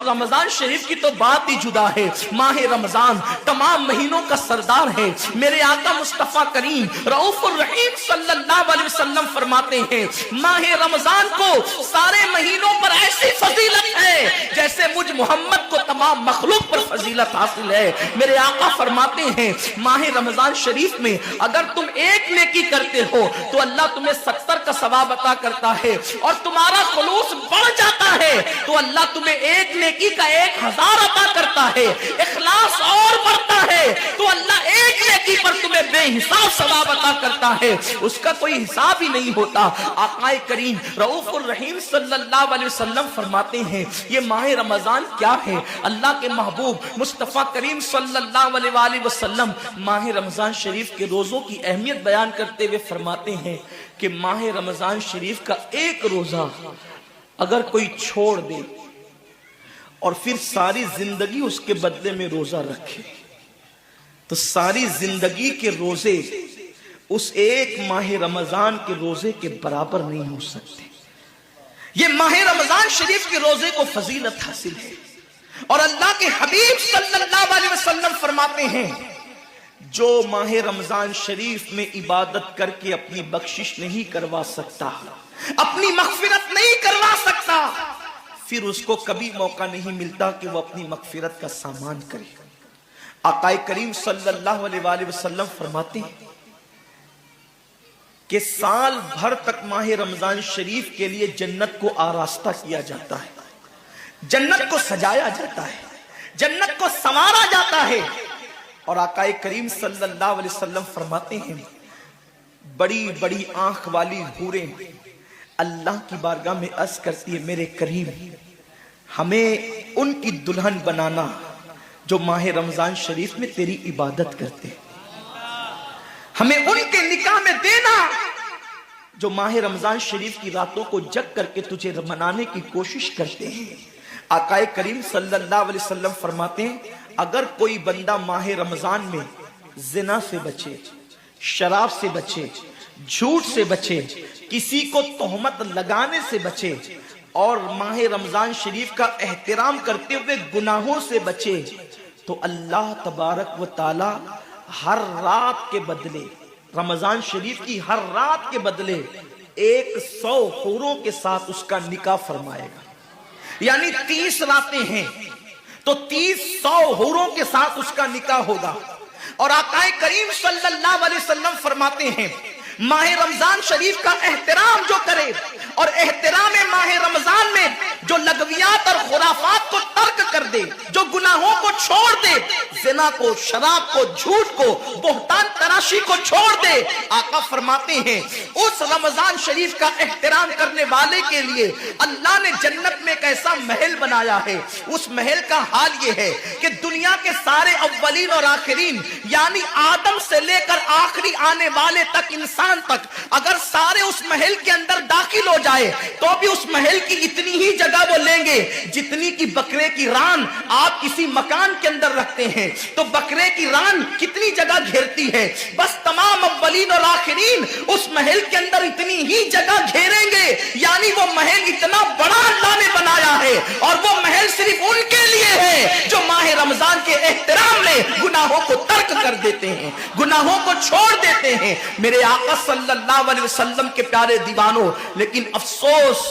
रमजान शरीफ की तो बात ही जुदा है। माह रमजान तमाम महीनों का सरदार है। मेरे आका मुस्तफा करीम रऊफुर रहीम सल्लल्लाहु अलैहि वसल्लम फरमाते हैं, माह रमजान को सारे महीनों पर ऐसी फजीलत है जैसे मुझ मोहम्मद को तमाम मखलूक पर फजीलत हासिल है। मेरे आका फरमाते हैं, माह रमजान शरीफ में अगर तुम एक नेकी करते हो तो अल्लाह तुम्हें 70 का सवाब अता करता है, और तुम्हारा खुलूस बढ़ जाता है तो अल्लाह तुम्हें एक नेकी का 1000 अता करता है। इखलास और बढ़ता है तो अल्लाह एक नेकी पर तुम्हें बेहिसाब सवाब अता करता है, उसका कोई हिसाब ही नहीं होता। आकाए करीम रऊफुर रहीम सल्लल्लाहु अलैहि वसल्लम फरमाते हैं, ये माह रमजान क्या है। अल्लाह के महबूब मुस्तफा करीम सल्लल्लाहु अलैहि वसल्लम माह रमजान शरीफ के रोजों की अहमियत बयान करते हुए फरमाते हैं कि माह रमजान शरीफ का एक रोजा अगर कोई छोड़ दे और फिर सारी जिंदगी उसके बदले में रोजा रखे तो सारी जिंदगी के रोजे उस एक माह रमजान के रोजे के बराबर नहीं हो सकते। ये माह रमजान शरीफ के रोजे को फजीलत हासिल है, और अल्लाह के हबीब सल्लल्लाहु अलैहि वसल्लम फरमाते हैं, जो माह रमजान शरीफ में इबादत करके अपनी बख्शिश नहीं करवा सकता, अपनी मगफिरत नहीं करवा सकता, फिर उसको कभी मौका नहीं मिलता कि वो अपनी मगफिरत का सामान करे। आकाए करीम सल्लल्लाहु अलैहि वसल्लम फरमाते हैं कि साल भर तक माह रमजान शरीफ के लिए जन्नत को आरास्ता किया जाता है, जन्नत को सजाया जाता है, जन्नत को संवारा जाता है। और आकाए करीम सल्लल्लाहु अलैहि वसल्लम फरमाते हैं, बड़ी बड़ी आंख वाली हूरें अल्लाह की बारगाह में अर्ज करती है, मेरे करीम हमें उनकी दुल्हन बनाना जो माह रमजान शरीफ में तेरी इबादत करते हैं, हमें उनके निकाह में देना जो माह रमजान शरीफ की रातों को जग करके तुझे मनाने की कोशिश करते हैं। आकाए करीम सल्लल्लाहु अलैहि वसल्लम फरमाते हैं, अगर कोई बंदा माह रमजान में जिना से बचे, शराब से बचे, झूठ से बचे, किसी को तोहमत लगाने से बचे और माह रमजान शरीफ का एहतराम करते हुए गुनाहों से बचे, तो अल्लाह तबारक व ताला हर रात के बदले, रमजान शरीफ की हर रात के बदले 100 हूरों के साथ उसका निकाह फरमाएगा। यानी 30 रातें हैं तो 30 हूरों के साथ उसका निकाह होगा। और आकाए करीम सल्लल्लाहु अलैहि वसल्लम फरमाते हैं, माह रमजान शरीफ का एहतराम जो करे और एहतराम माह रमजान में जो लगवियात और खुराफात को तर्क कर दे, जो गुनाहों को छोड़ दे, जिना को, शराब को, झूठ को, बोहतान तराशी को छोड़ दे, आका फरमाते हैं उस रमजान शरीफ का एहतराम करने वाले के लिए अल्लाह ने जन्नत में एक ऐसा महल बनाया है। उस महल का हाल ये है कि दुनिया के सारे अव्वलीन और आखिरीन, यानी आदम से लेकर आखिरी आने वाले तक, इंसान तक, अगर सारे उस महल के अंदर दाखिल हो जाए तो भी उस महल की इतनी ही जगह वो लेंगे जितनी की बकरे की रान आप किसी मकान के अंदर रखते हैं। तो बकरे की रान कितनी जगह घेरती है, बस तमाम अव्वलीन और आखिरीन उस महल के अंदर इतनी ही जगह घेरेंगे। यानी वो महल इतना बड़ा अल्लाह ने बनाया है, और वो महल सिर्फ उनके लिए है जो माह रमजान के एहतराम में गुनाहों को तर्क कर देते हैं, गुनाहों को छोड़ देते हैं। मेरे आका सल्लल्लाहु अलैहि वसल्लम के प्यारे दीवानों, लेकिन अफसोस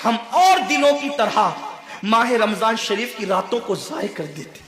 हम और दिनों की तरह माह रमजान शरीफ की रातों को जाय कर देते।